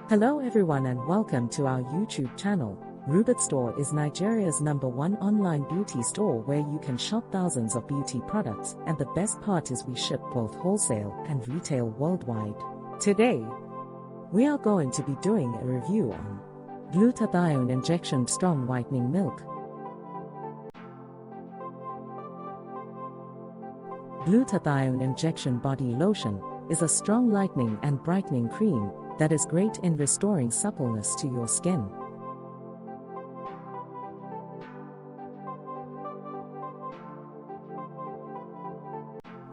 Hello everyone and welcome to our YouTube channel. Rubitstore is Nigeria's #1 online beauty store where you can shop thousands of beauty products, and the best part is we ship both wholesale and retail worldwide. Today, we are going to be doing a review on Glutathione Injection Strong Whitening Milk. Glutathione Injection Body Lotion is a strong lightening and brightening cream that is great in restoring suppleness to your skin.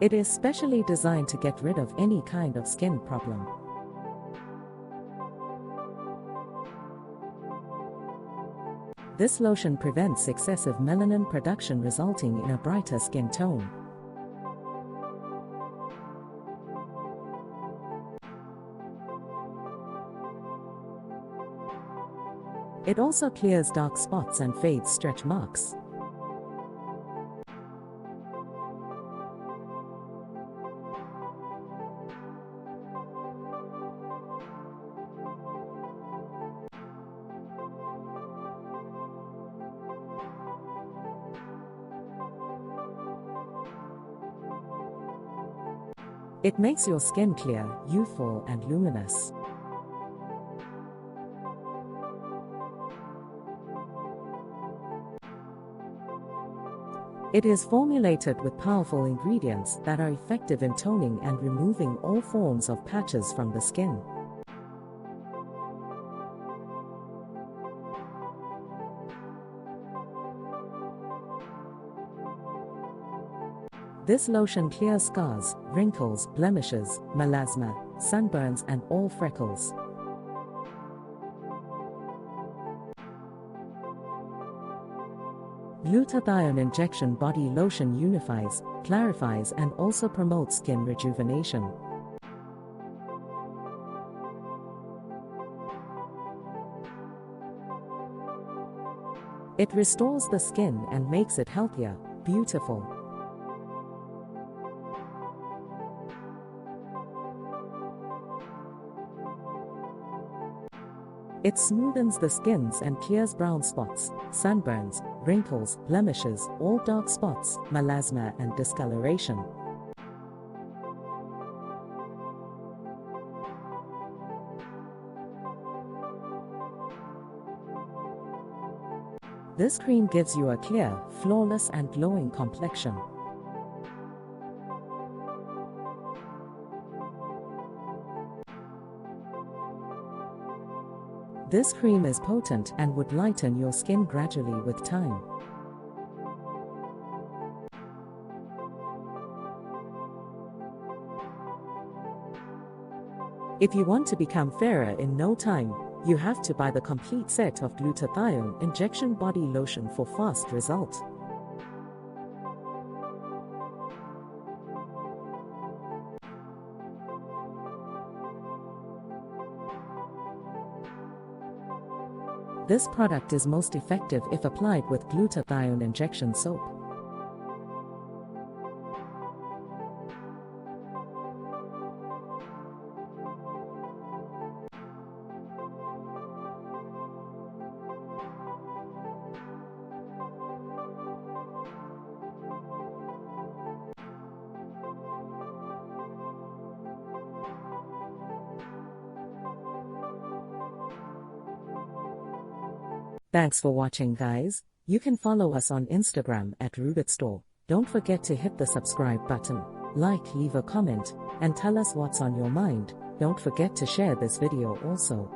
It is specially designed to get rid of any kind of skin problem. This lotion prevents excessive melanin production, resulting in a brighter skin tone. It also clears dark spots and fades stretch marks. It makes your skin clear, youthful and luminous. It is formulated with powerful ingredients that are effective in toning and removing all forms of patches from the skin. This lotion clears scars, wrinkles, blemishes, melasma, sunburns and all freckles. Glutathione Injection Body Lotion unifies, clarifies and also promotes skin rejuvenation. It restores the skin and makes it healthier, beautiful. It smoothens the skins and clears brown spots, sunburns, wrinkles, blemishes, all dark spots, melasma and discoloration. This cream gives you a clear, flawless and glowing complexion. This cream is potent and would lighten your skin gradually with time. If you want to become fairer in no time, you have to buy the complete set of Glutathione Injection Body Lotion for fast result. This product is most effective if applied with glutathione injection soap. Thanks for watching, guys. You can follow us on Instagram at Rubitstore. Don't forget to hit the subscribe button, leave a comment, and tell us what's on your mind. Don't forget to share this video also.